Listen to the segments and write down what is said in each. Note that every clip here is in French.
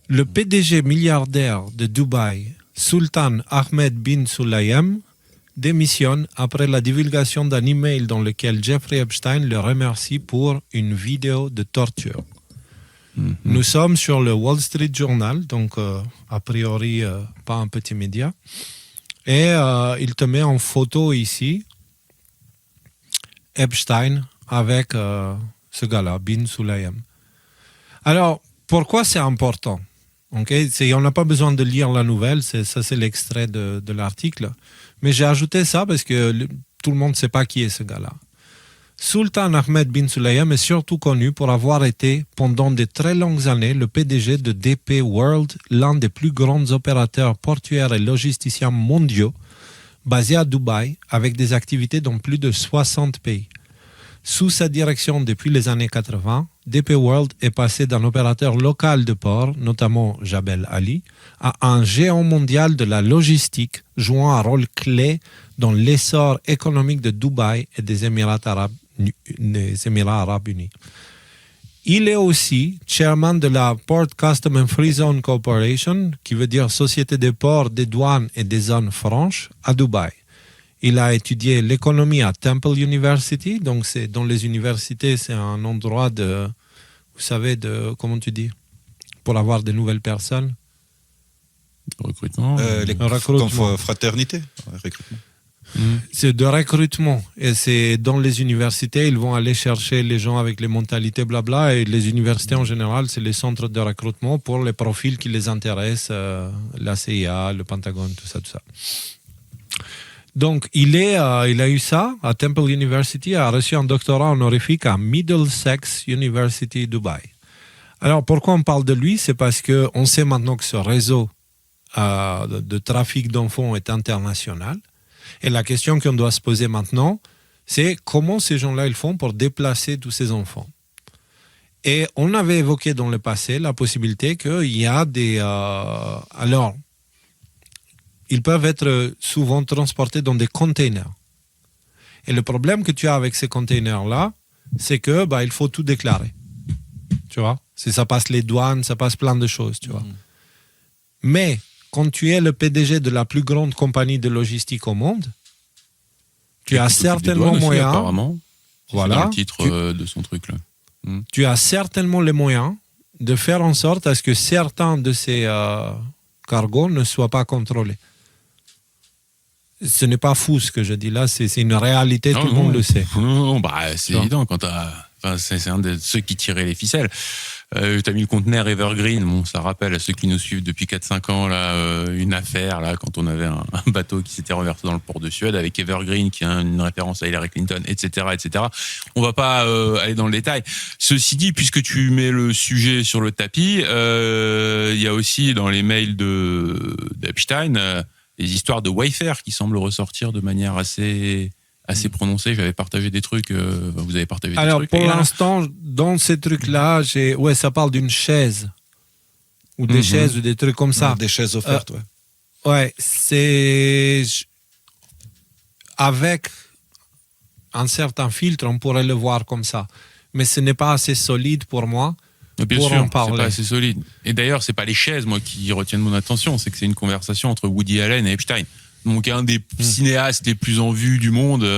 Le PDG milliardaire de Dubaï, Sultan Ahmed bin Sulayem, démissionne après la divulgation d'un email dans lequel Jeffrey Epstein le remercie pour une vidéo de torture. Nous sommes sur le Wall Street Journal, donc a priori pas un petit média. Et il te met en photo ici Epstein avec ce gars-là, Bin Sulayem. Alors, pourquoi c'est important? Okay? On n'a pas besoin de lire la nouvelle, ça c'est l'extrait de l'article. Mais j'ai ajouté ça parce que tout le monde ne sait pas qui est ce gars-là. Sultan Ahmed bin Sulayem est surtout connu pour avoir été, pendant de très longues années, le PDG de DP World, l'un des plus grands opérateurs portuaires et logisticiens mondiaux, basé à Dubaï, avec des activités dans plus de 60 pays. Sous sa direction depuis les années 80, DP World est passé d'un opérateur local de port, notamment Jebel Ali, à un géant mondial de la logistique, jouant un rôle clé dans l'essor économique de Dubaï et des Émirats arabes unis. Il est aussi chairman de la Port Custom and Free Zone Corporation, qui veut dire Société des ports, des douanes et des zones franches, à Dubaï. Il a étudié l'économie à Temple University, donc c'est dans les universités, c'est un endroit de, vous savez, comment tu dis, pour avoir de nouvelles personnes. Recrutement. Fraternité. Recrutement. C'est de recrutement. Et c'est dans les universités, ils vont aller chercher les gens avec les mentalités blabla. Et les universités en général, c'est les centres de recrutement pour les profils qui les intéressent, la CIA, le Pentagone, tout ça, tout ça. Donc, il a eu ça à Temple University, a reçu un doctorat honorifique à Middlesex University, Dubaï. Alors, pourquoi on parle de lui? C'est parce qu'on sait maintenant que ce réseau de trafic d'enfants est international. Et la question qu'on doit se poser maintenant, c'est comment ces gens-là ils font pour déplacer tous ces enfants. Et on avait évoqué dans le passé la possibilité qu'il y a des... alors, ils peuvent être souvent transportés dans des containers. Et le problème que tu as avec ces containers-là, c'est que il faut tout déclarer. Tu vois? Ça passe les douanes, ça passe plein de choses, tu vois. Mais quand tu es le PDG de la plus grande compagnie de logistique au monde, tu as certainement moyen. Apparemment, voilà. C'est dans le titre de son truc là. Tu as certainement les moyens de faire en sorte à ce que certains de ces cargos ne soient pas contrôlés. Ce n'est pas fou ce que je dis là, c'est une réalité, tout le monde le sait. Non, c'est évident quand c'est un de ceux qui tiraient les ficelles. Tu as mis le conteneur Evergreen, bon, ça rappelle à ceux qui nous suivent depuis 4-5 ans là, une affaire là, quand on avait un bateau qui s'était renversé dans le port de Suède avec Evergreen qui est une référence à Hillary Clinton, etc. etc. On va pas aller dans le détail. Ceci dit, puisque tu mets le sujet sur le tapis, il y a aussi dans les mails d'Epstein des histoires de Wayfair qui semblent ressortir de manière assez prononcée. J'avais partagé des trucs, vous avez partagé des trucs. Alors, pour l'instant, dans ces trucs-là, ça parle d'une chaise. Ou des chaises, ou des trucs comme ça. Des chaises offertes, Ouais, c'est... Avec un certain filtre, on pourrait le voir comme ça. Mais ce n'est pas assez solide pour moi. Bien pour sûr, en parler. c'est pas assez solide. Et d'ailleurs, c'est pas les chaises, moi, qui retiennent mon attention, c'est que c'est une conversation entre Woody Allen et Epstein. Donc un des cinéastes les plus en vue du monde,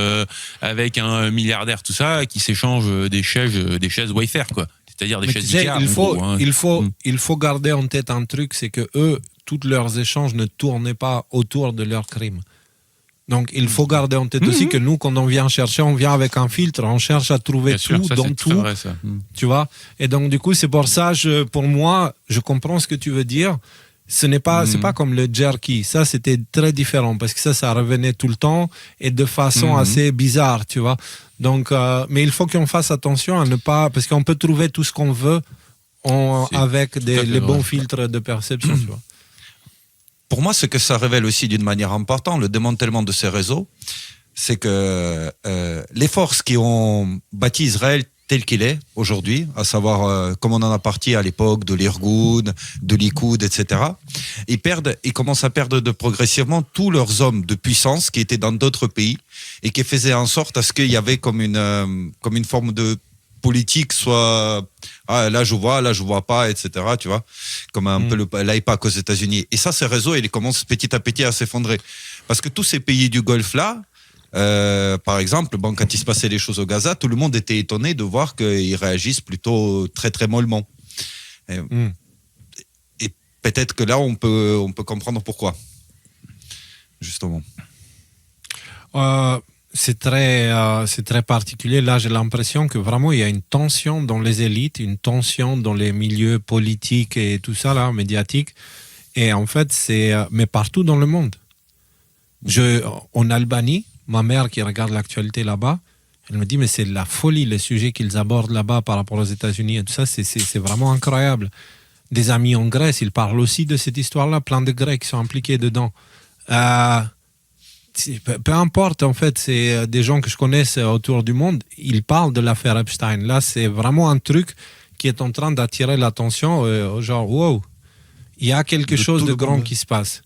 avec un milliardaire, tout ça, qui s'échange des chaises Wayfair, quoi. C'est-à-dire des chaises Ikea. Il faut garder en tête un truc, c'est que eux, tous leurs échanges ne tournaient pas autour de leur crime. Donc, il faut garder en tête aussi que nous, quand on vient chercher, on vient avec un filtre, on cherche à trouver bien tout sûr, ça, dans tout. Vrai, ça. Tu vois? Et donc, du coup, c'est pour ça, pour moi, je comprends ce que tu veux dire. Ce n'est pas, c'est pas comme le jerky. Ça, c'était très différent parce que ça revenait tout le temps et de façon assez bizarre, tu vois. Donc, mais il faut qu'on fasse attention à ne pas, parce qu'on peut trouver tout ce qu'on veut avec les bons filtres de perception, tu vois. Pour moi, ce que ça révèle aussi d'une manière importante, le démantèlement de ces réseaux, c'est que les forces qui ont bâti Israël tel qu'il est aujourd'hui, à savoir comme on en a parti à l'époque de l'Irgun, de Likoud, etc., ils commencent à perdre progressivement tous leurs hommes de puissance qui étaient dans d'autres pays et qui faisaient en sorte à ce qu'il y avait comme une forme de politique soit là je vois pas, etc. Tu vois, comme un peu l'AIPAC aux États-Unis. Et ça, ces réseaux, ils commencent petit à petit à s'effondrer. Parce que tous ces pays du Golfe là, par exemple, quand il se passait les choses au Gaza, tout le monde était étonné de voir qu'ils réagissent plutôt très très mollement. Et peut-être que là, on peut comprendre pourquoi. Justement. C'est très particulier. Là, j'ai l'impression que vraiment, il y a une tension dans les élites, une tension dans les milieux politiques et tout ça, là, médiatiques. Et en fait, mais partout dans le monde. En Albanie, ma mère qui regarde l'actualité là-bas, elle me dit, mais c'est de la folie, les sujets qu'ils abordent là-bas par rapport aux États-Unis et tout ça, c'est vraiment incroyable. Des amis en Grèce, ils parlent aussi de cette histoire-là, plein de Grecs qui sont impliqués dedans. Peu importe, en fait, c'est des gens que je connais autour du monde, ils parlent de l'affaire Epstein. Là, c'est vraiment un truc qui est en train d'attirer l'attention, genre, wow, il y a quelque chose de grand qui se passe.